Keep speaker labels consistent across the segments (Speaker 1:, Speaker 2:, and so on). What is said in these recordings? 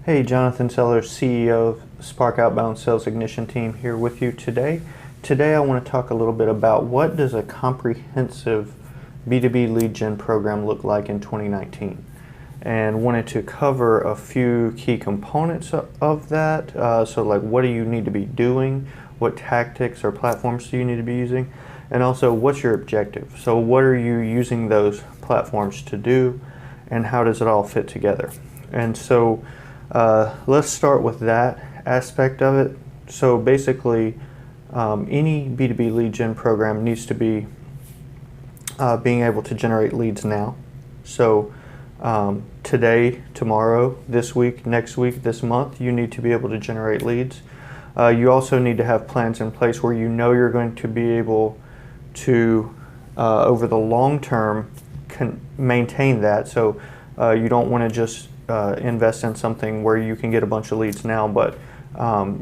Speaker 1: Hey, Jonathan Sellers, CEO of Spark Outbound Sales Ignition Team here with you today. Today I want to talk a little bit about what does a comprehensive B2B Lead Gen program look like in 2019. And wanted to cover a few key components of that. So like, what do you need to be doing? What tactics or platforms do you need to be using? And also, what's your objective? So what are you using those platforms to do? And how does it all fit together? And so let's start with that aspect of it. So basically, any B2B lead gen program needs to be being able to generate leads now. So today, tomorrow, this week, next week, this month, you need to be able to generate leads. You also need to have plans in place where you know you're going to be able to, over the long term, maintain that. So you don't want to just invest in something where you can get a bunch of leads now, but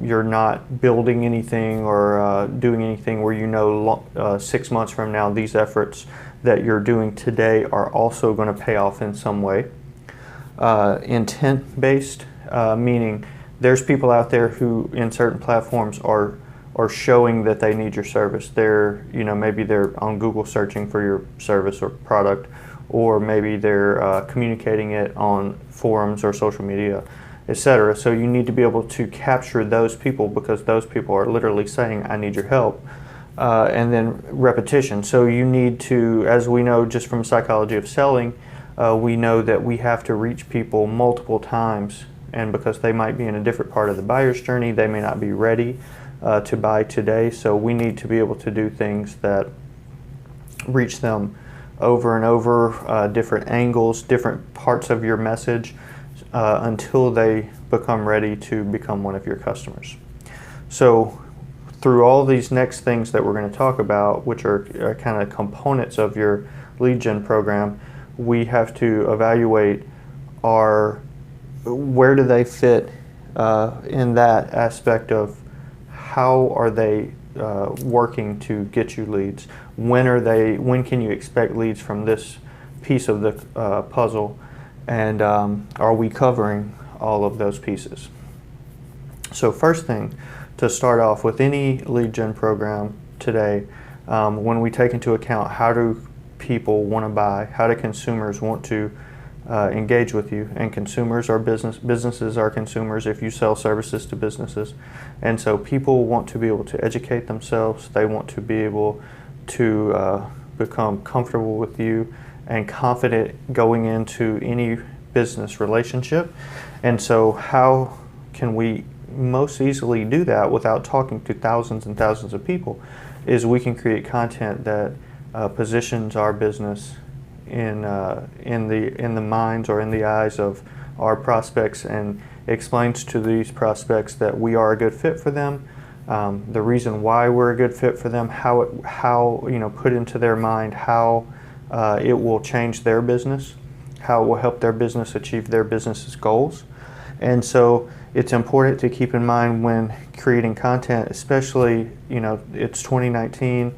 Speaker 1: you're not building anything or doing anything where you know 6 months from now these efforts that you're doing today are also going to pay off in some way. Intent-based, meaning there's people out there who in certain platforms are showing that they need your service. They're, maybe they're on Google searching for your service or product, or maybe they're communicating it on forums or social media, etc. So you need to be able to capture those people because those people are literally saying, I need your help. And then repetition. So you need to, as we know just from psychology of selling, we know that we have to reach people multiple times, and because they might be in a different part of the buyer's journey, they may not be ready to buy today. So we need to be able to do things that reach them over and over, different angles, different parts of your message, until they become ready to become one of your customers. So through all these next things that we're going to talk about, which are kind of components of your lead gen program, we have to evaluate where do they fit in that aspect of how are they working to get you leads? When can you expect leads from this piece of the puzzle? And are we covering all of those pieces? So first thing, to start off with any lead gen program today, when we take into account how do people want to buy, how do consumers want to engage with you, and consumers are businesses are consumers if you sell services to businesses, and so people want to be able to educate themselves. They want to be able to become comfortable with you and confident going into any business relationship. And so how can we most easily do that without talking to thousands and thousands of people is we can create content that positions our business in the minds or in the eyes of our prospects and explains to these prospects that we are a good fit for them, the reason why we're a good fit for them, how put into their mind how it will change their business, how it will help their business achieve their business's goals. And so it's important to keep in mind when creating content, especially, it's 2019,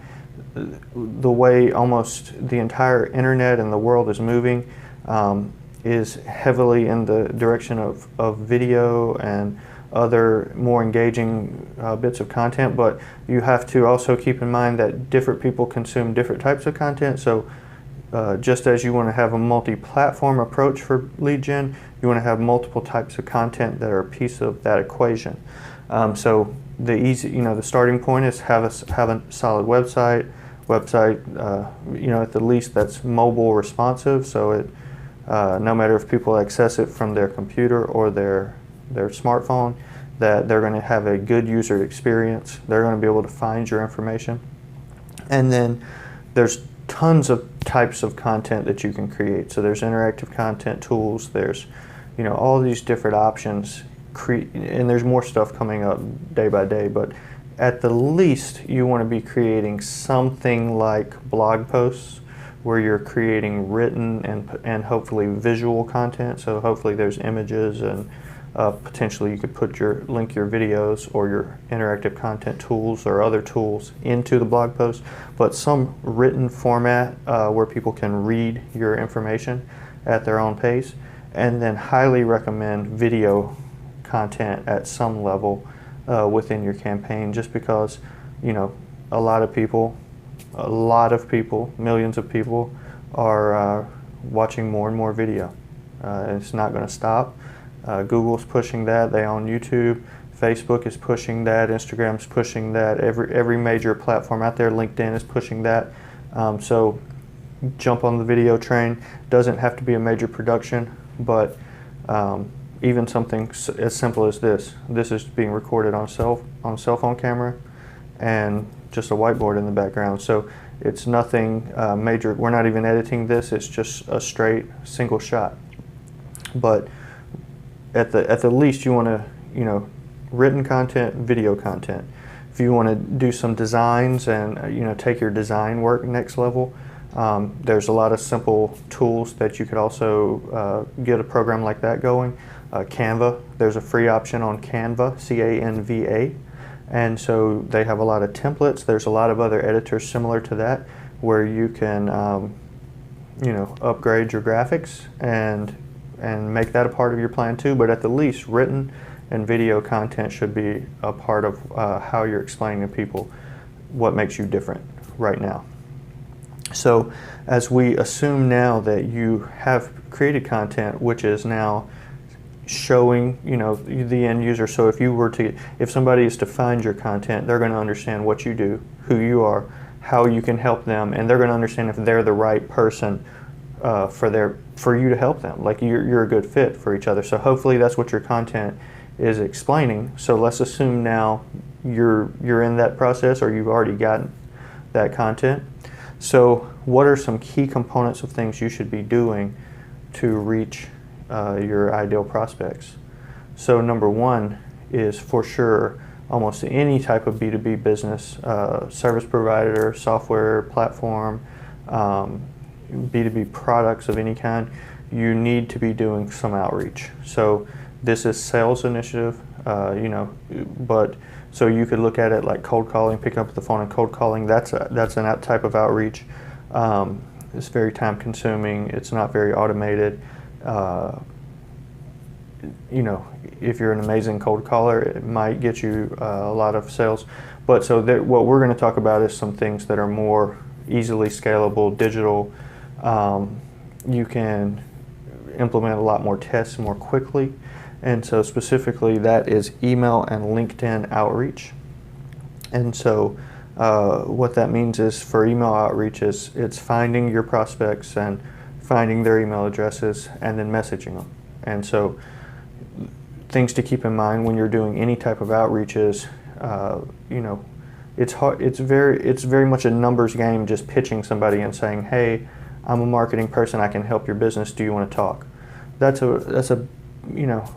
Speaker 1: the way almost the entire internet and the world is moving is heavily in the direction of video and other more engaging bits of content, but you have to also keep in mind that different people consume different types of content. So just as you want to have a multi-platform approach for lead gen, you want to have multiple types of content that are a piece of that equation. So the starting point is have a solid website, at the least that's mobile responsive, so it no matter if people access it from their computer or their smartphone, that they're going to have a good user experience. They're going to be able to find your information. And then there's tons of types of content that you can create. So there's interactive content tools, there's all these different options, and there's more stuff coming up day by day, but at the least you want to be creating something like blog posts where you're creating written and hopefully visual content. So hopefully there's images, and potentially you could link your videos or your interactive content tools or other tools into the blog post, but some written format where people can read your information at their own pace. And then highly recommend video content at some level within your campaign, just because, you know, a lot of people, millions of people are watching more and more video. It's not going to stop. Google's pushing that. They own YouTube. Facebook is pushing that. Instagram's pushing that. Every major platform out there, LinkedIn is pushing that. So jump on the video train. Doesn't have to be a major production, but even something as simple as this. This is being recorded on cell phone camera and just a whiteboard in the background. So it's nothing major. We're not even editing this. It's just a straight single shot. But at the least, you want to, you know, written content, video content. If you want to do some designs and you know, take your design work next level, there's a lot of simple tools that you could also get a program like that going. Canva, there's a free option on Canva, Canva, and so they have a lot of templates. There's a lot of other editors similar to that where you can you know, upgrade your graphics and make that a part of your plan too. But at the least, written and video content should be a part of how you're explaining to people what makes you different right now. So as we assume now that you have created content which is now showing, you know, the end user. So if somebody is to find your content, they're going to understand what you do, who you are, how you can help them, and they're going to understand if they're the right person for you to help them. Like you're a good fit for each other. So hopefully that's what your content is explaining. So let's assume now you're in that process, or you've already gotten that content. So what are some key components of things you should be doing to reach your ideal prospects? So number one is, for sure, almost any type of B2B business, service provider, software platform, B2B products of any kind, you need to be doing some outreach. So this is sales initiative, you know, but so you could look at it like cold calling, picking up the phone and cold calling. That's an type of outreach. It's very time consuming. It's not very automated. You know, if you're an amazing cold caller, it might get you a lot of sales. But so what we're going to talk about is some things that are more easily scalable, digital. You can implement a lot more tests more quickly. And so specifically that is email and LinkedIn outreach. And so what that means is, for email outreach, it's finding your prospects and finding their email addresses and then messaging them. And so things to keep in mind when you're doing any type of outreach is, you know, it's hard. It's very much a numbers game, just pitching somebody and saying, hey, I'm a marketing person, I can help your business, do you want to talk? That's a you know,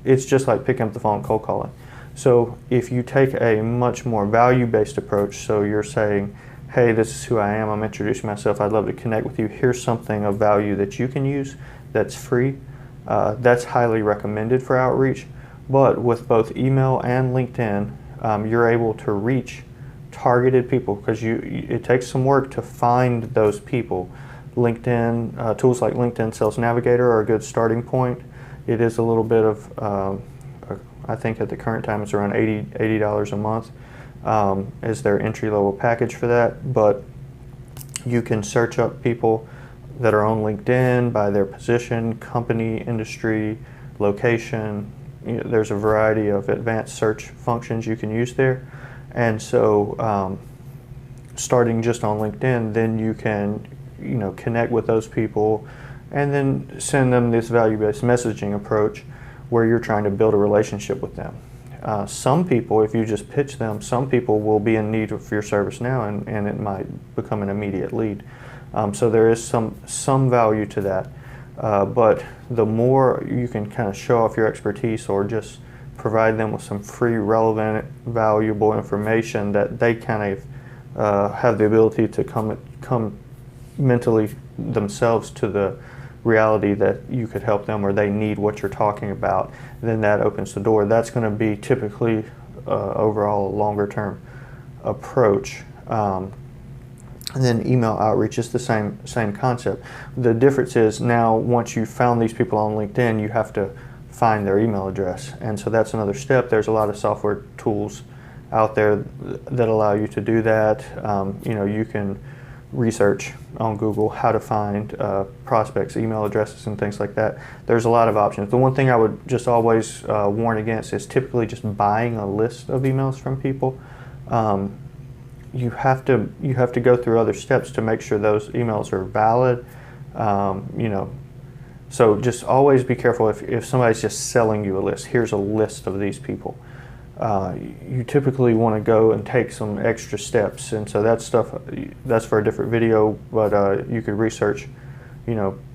Speaker 1: it's just like picking up the phone and cold calling. So if you take a much more value-based approach, so you're saying, hey, this is who I am, I'm introducing myself, I'd love to connect with you, here's something of value that you can use that's free, that's highly recommended for outreach. But with both email and LinkedIn, you're able to reach targeted people, because it takes some work to find those people. LinkedIn, tools like LinkedIn Sales Navigator are a good starting point. It is a little bit of, I think at the current time it's around $80 a month is their entry-level package for that. But you can search up people that are on LinkedIn by their position, company, industry, location. You know, there's a variety of advanced search functions you can use there. And so starting just on LinkedIn, then you can, you know, connect with those people and then send them this value-based messaging approach where you're trying to build a relationship with them. Some people, if you just pitch them, some people will be in need of your service now, and it might become an immediate lead. So there is some value to that. But the more you can kind of show off your expertise, or just provide them with some free, relevant, valuable information that they kind of have the ability to come mentally themselves to the reality that you could help them, or they need what you're talking about, then that opens the door. That's going to be typically overall a longer term approach. And then email outreach is the same concept. The difference is now, once you've found these people on LinkedIn, you have to find their email address. And so that's another step. There's a lot of software tools out there that allow you to do that. You can research on Google how to find prospects' email addresses and things like that. There's a lot of options. The one thing I would just always warn against is typically just buying a list of emails from people. You have to go through other steps to make sure those emails are valid. So just always be careful if somebody's just selling you a list. Here's a list of these people. You typically want to go and take some extra steps, and so that's for a different video, but you could research,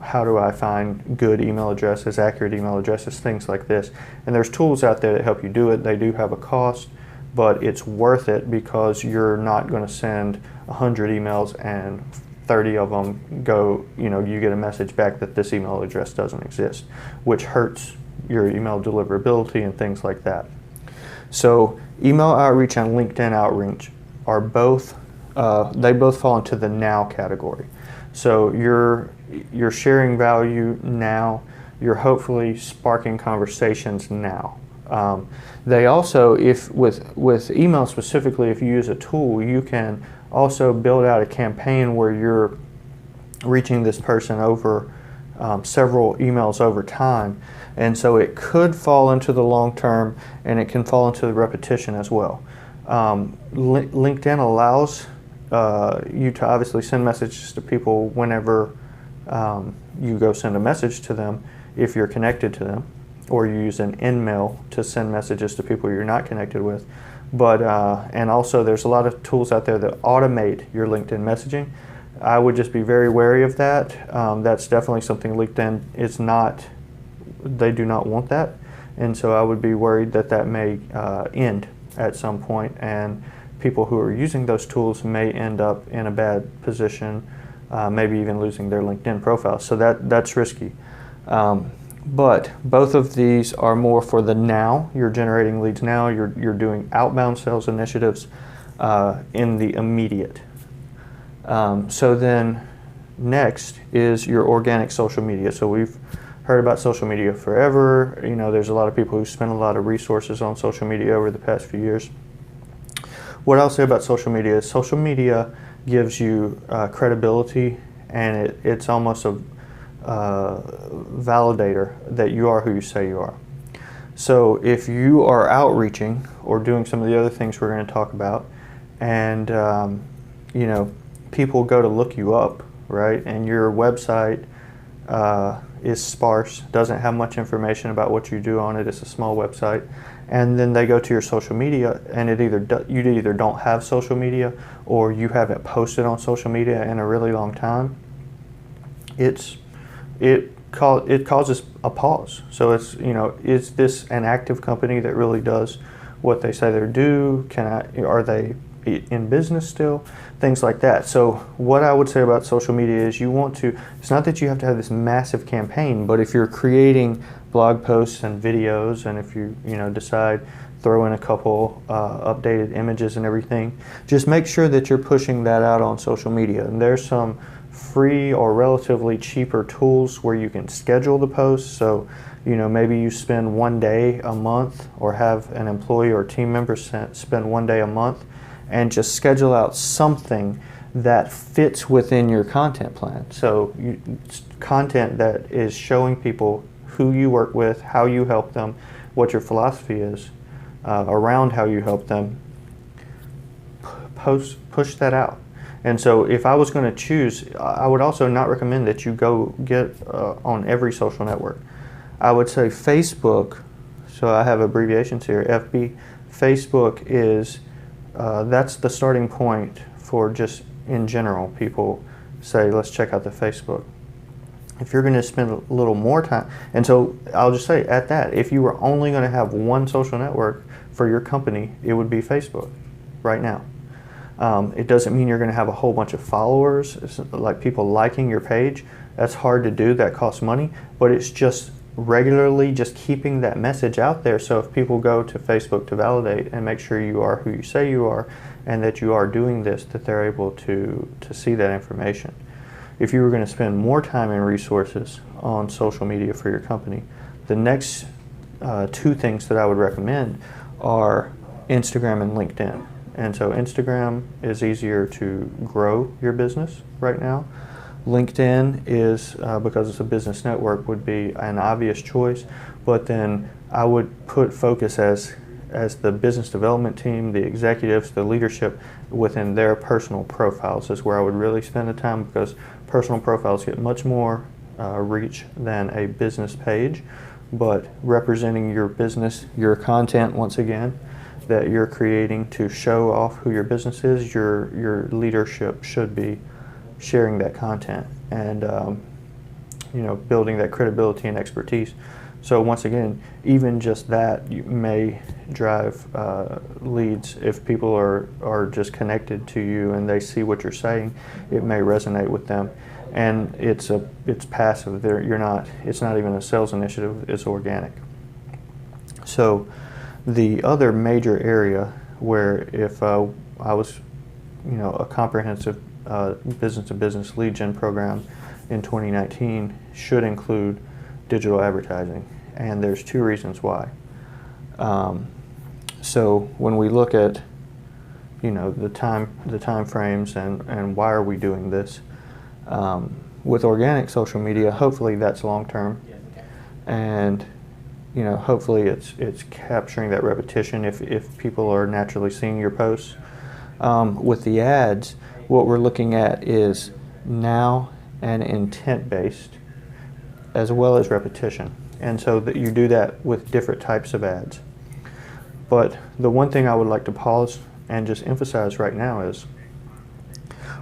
Speaker 1: how do I find good email addresses, accurate email addresses, things like this. And there's tools out there that help you do it. They do have a cost, but it's worth it because you're not going to send 100 emails and 30 of them go, you get a message back that this email address doesn't exist, which hurts your email deliverability and things like that. So email outreach and LinkedIn outreach are both, they both fall into the now category. So you're sharing value now, you're hopefully sparking conversations now. They also, if with email specifically, if you use a tool, you can also build out a campaign where you're reaching this person over several emails over time. And so it could fall into the long term, and it can fall into the repetition as well. LinkedIn allows you to obviously send messages to people whenever you go send a message to them if you're connected to them, or you use an InMail to send messages to people you're not connected with. But and also there's a lot of tools out there that automate your LinkedIn messaging. I would just be very wary of that. That's definitely something LinkedIn is not. They do not want that, and so I would be worried that may end at some point, and people who are using those tools may end up in a bad position, maybe even losing their LinkedIn profile. So that's risky. But both of these are more for the now. You're generating leads now. You're doing outbound sales initiatives in the immediate. So then next is your organic social media. So we've heard about social media forever. There's a lot of people who spend a lot of resources on social media over the past few years. What I'll say about social media is social media gives you credibility, and it's almost a validator that you are who you say you are. So if you are outreaching or doing some of the other things we're going to talk about, and people go to look you up, right, and your website is sparse, doesn't have much information about what you do on it, it's a small website, and then they go to your social media, and you either don't have social media or you haven't posted on social media in a really long time, it causes a pause. So it's, is this an active company that really does what they say they do? Are they in business still? Things like that. So what I would say about social media is it's not that you have to have this massive campaign, but if you're creating blog posts and videos, and if you decide throw in a couple updated images and everything, just make sure that you're pushing that out on social media. And there's some free or relatively cheaper tools where you can schedule the posts. So maybe you spend one day a month, or have an employee or team member spend one day a month, and just schedule out something that fits within your content plan. So content that is showing people who you work with, how you help them, what your philosophy is around how you help them. Push that out. And so if I was going to choose, I would also not recommend that you go get on every social network. I would say Facebook, so I have abbreviations here, FB. Facebook is that's the starting point for just in general. People say, let's check out the Facebook. If you're going to spend a little more time, and so I'll just say at that, if you were only going to have one social network for your company, it would be Facebook right now. It doesn't mean you're going to have a whole bunch of followers, like people liking your page. That's hard to do, that costs money, but it's just regularly just keeping that message out there. So if people go to Facebook to validate and make sure you are who you say you are, and that you are doing this, that they're able to see that information. If you were going to spend more time and resources on social media for your company, the next two things that I would recommend are Instagram and LinkedIn. And so Instagram is easier to grow your business right now. LinkedIn is, because it's a business network, would be an obvious choice, but then I would put focus as the business development team, the executives, the leadership within their personal profiles is where I would really spend the time, because personal profiles get much more reach than a business page, but representing your business, your content, once again, that you're creating to show off who your business is, your leadership should be sharing that content and building that credibility and expertise. So once again, even just that may drive leads. If people are just connected to you and they see what you're saying, it may resonate with them. And it's passive. It's not even a sales initiative. It's organic. So the other major area where if I was, a comprehensive business-to-business lead gen program in 2019 should include digital advertising, and there's two reasons why. So when we look at, the time frames and why are we doing this, with organic social media, hopefully that's long term, and hopefully it's capturing that repetition if people are naturally seeing your posts. With the ads, what we're looking at is now and intent based, as well as repetition. And so that you do that with different types of ads. But the one thing I would like to pause and just emphasize right now is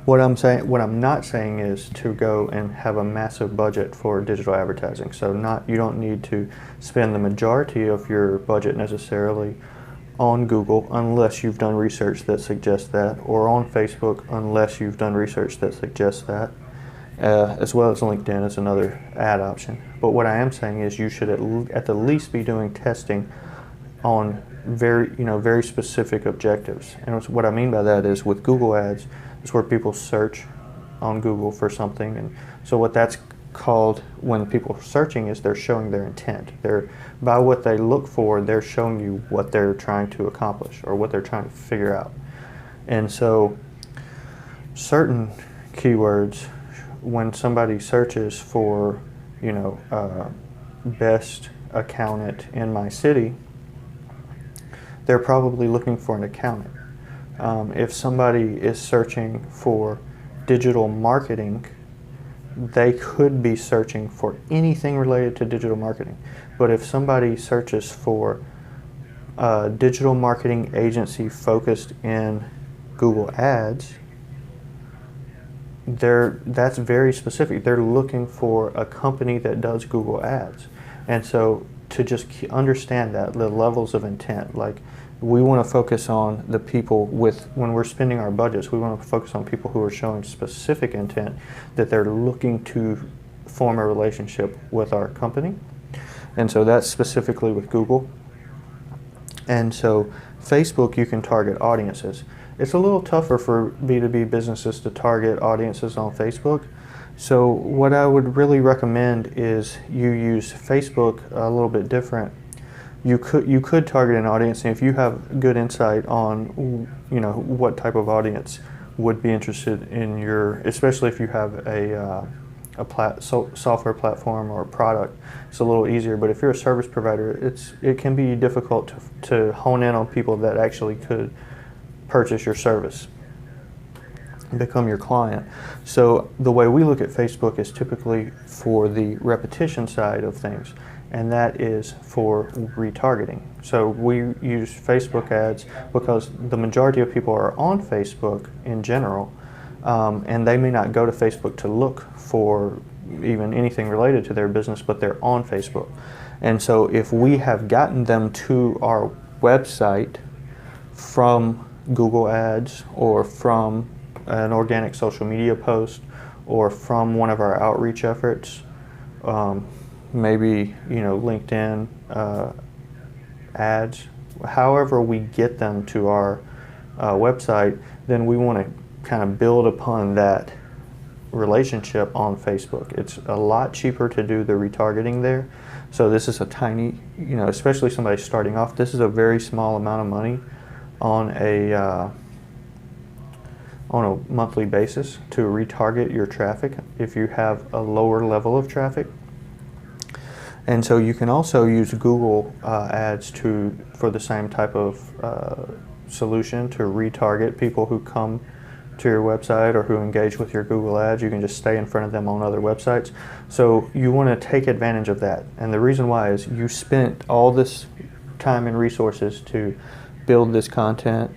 Speaker 1: what I'm not saying is to go and have a massive budget for digital advertising. So you don't need to spend the majority of your budget necessarily on Google unless you've done research that suggests that, or on Facebook unless you've done research that suggests that. As well as LinkedIn is another ad option. But what I am saying is you should at the least be doing testing on very specific objectives. And what I mean by that is with Google ads, it's where people search on Google for something. And so what that's called when people are searching is they're showing their intent. By what they look for, they're showing you what they're trying to accomplish or what they're trying to figure out. And so certain keywords, when somebody searches for, best accountant in my city, they're probably looking for an accountant. If somebody is searching for digital marketing, they could be searching for anything related to digital marketing. But if somebody searches for a digital marketing agency focused in Google Ads, that's very specific. They're looking for a company that does Google Ads. And so to just understand that, the levels of intent, like we want to focus on the people when we're spending our budgets, we want to focus on people who are showing specific intent that they're looking to form a relationship with our company. And so that's specifically with Google. And so Facebook, you can target audiences. It's a little tougher for B2B businesses to target audiences on Facebook. So what I would really recommend is you use Facebook a little bit different. You could target an audience, and if you have good insight on what type of audience would be interested in especially if you have a software platform or a product, it's a little easier. But if you're a service provider, it can be difficult to hone in on people that actually could purchase your service, become your client. So the way we look at Facebook is typically for the repetition side of things, and that is for retargeting. So we use Facebook ads because the majority of people are on Facebook in general, and they may not go to Facebook to look for even anything related to their business, but they're on Facebook. And so if we have gotten them to our website from Google Ads or from an organic social media post or from one of our outreach efforts, maybe LinkedIn ads, however we get them to our website, then we want to kind of build upon that relationship on Facebook. It's a lot cheaper to do the retargeting there, So this is a tiny, especially somebody starting off, this is a very small amount of money on a monthly basis to retarget your traffic if you have a lower level of traffic. And so you can also use Google ads for the same type of solution to retarget people who come to your website or who engage with your Google ads. You can just stay in front of them on other websites. So you want to take advantage of that. And the reason why is you spent all this time and resources to build this content,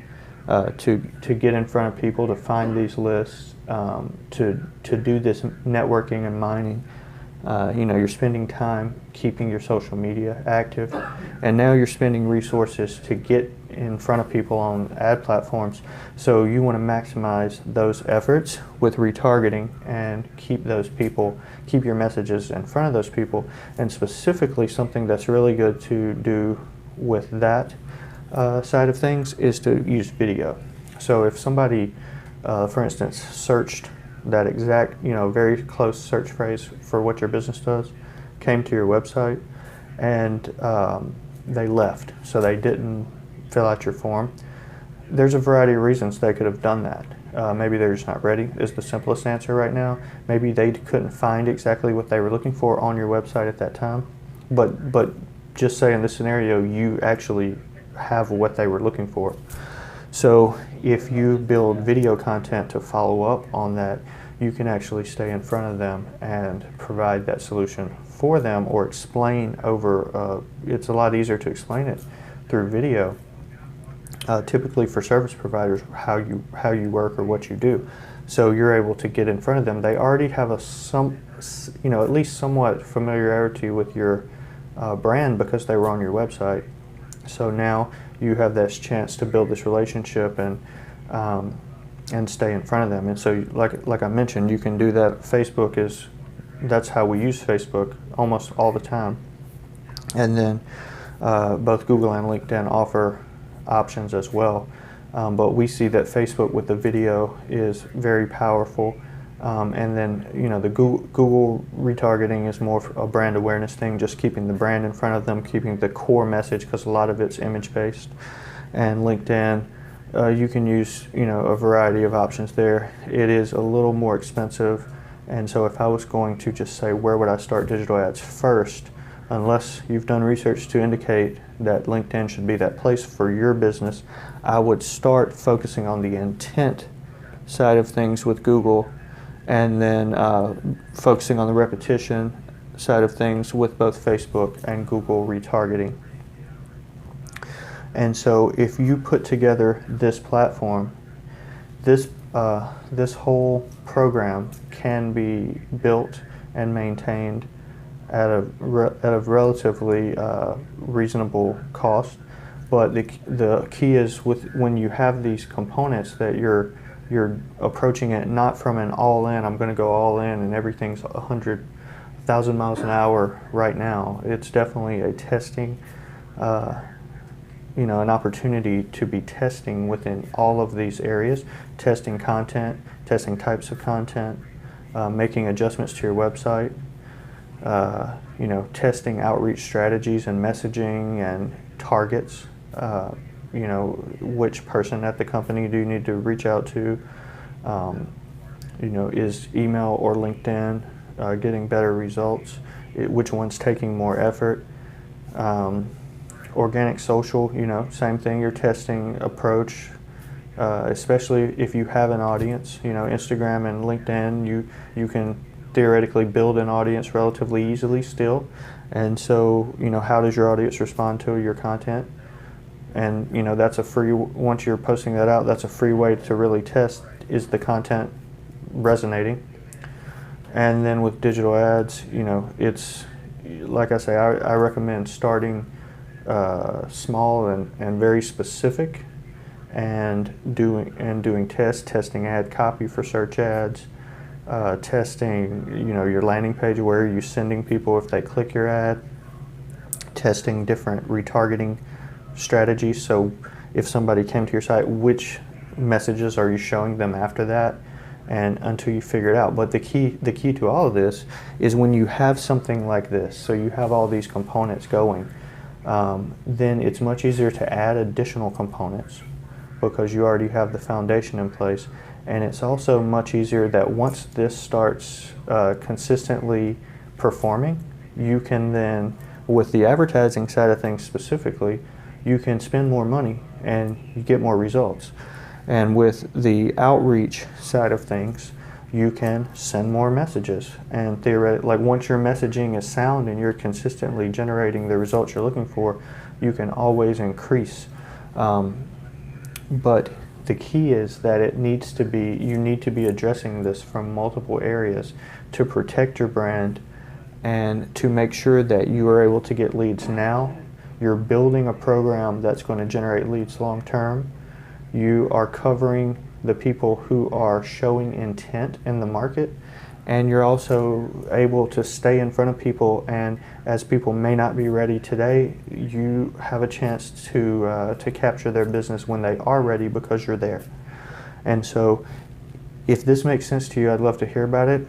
Speaker 1: to get in front of people, to find these lists, to do this networking and mining. You're spending time keeping your social media active, and now you're spending resources to get in front of people on ad platforms. So you want to maximize those efforts with retargeting and keep your messages in front of those people. And specifically, something that's really good to do with that side of things is to use video. So if somebody, for instance, searched that exact, very close search phrase for what your business does, came to your website, and they left, so they didn't fill out your form, there's a variety of reasons they could have done that. Maybe they're just not ready, is the simplest answer right now. Maybe they couldn't find exactly what they were looking for on your website at that time. But just say in this scenario, you actually have what they were looking for. So if you build video content to follow up on that, you can actually stay in front of them and provide that solution for them, or explain over, it's a lot easier to explain it through video. Typically for service providers, how you work or what you do. So you're able to get in front of them. They already have at least somewhat familiarity with your brand because they were on your website. So now you have this chance to build this relationship and stay in front of them. And so, like I mentioned, you can do that. That's how we use Facebook almost all the time. And then both Google and LinkedIn offer options as well. But we see that Facebook with the video is very powerful. And then, the Google retargeting is more a brand awareness thing, just keeping the brand in front of them, keeping the core message, because a lot of it's image-based. And LinkedIn, you can use, a variety of options there. It is a little more expensive, and so if I was going to just say, where would I start digital ads first, unless you've done research to indicate that LinkedIn should be that place for your business, I would start focusing on the intent side of things with Google, and then focusing on the repetition side of things with both Facebook and Google retargeting. And so if you put together this platform, this whole program can be built and maintained at a relatively reasonable cost. But the key is when you have these components that you're approaching it not from an all-in, I'm going to go all in and everything's 100,000 miles an hour right now. It's definitely a testing, an opportunity to be testing within all of these areas, testing content, testing types of content, making adjustments to your website, testing outreach strategies and messaging and targets. Which person at the company do you need to reach out to? Is email or LinkedIn getting better results? Which one's taking more effort? Organic social, same thing. You're testing approach, especially if you have an audience. Instagram and LinkedIn, you can theoretically build an audience relatively easily still. And so, how does your audience respond to your content? And that's a free, once you're posting that out, that's a free way to really test, is the content resonating? And then with digital ads, it's, like I say, I recommend starting small and very specific, and doing testing ad copy for search ads, testing, your landing page, where are you sending people if they click your ad, testing different retargeting strategies. So if somebody came to your site, which messages are you showing them after that? and until you figure it out. But the key to all of this is when you have something like this, so you have all these components going, then it's much easier to add additional components because you already have the foundation in place. And it's also much easier that once this starts consistently performing, you can then, with the advertising side of things specifically, you can spend more money and you get more results. And with the outreach side of things, you can send more messages. And theoretically, like once your messaging is sound and you're consistently generating the results you're looking for, you can always increase. But the key is that you need to be addressing this from multiple areas to protect your brand and to make sure that you are able to get leads now. You're building a program that's going to generate leads long term. You are covering the people who are showing intent in the market, and you're also able to stay in front of people, and as people may not be ready today, you have a chance to capture their business when they are ready because you're there. And so if this makes sense to you, I'd love to hear about it.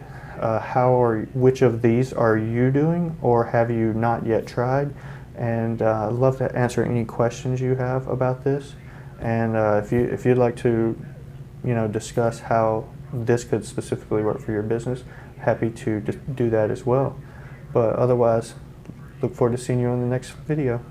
Speaker 1: Which of these are you doing, or have you not yet tried? And I'd love to answer any questions you have about this. And if you'd like to discuss how this could specifically work for your business, happy to do that as well. But otherwise, look forward to seeing you on the next video.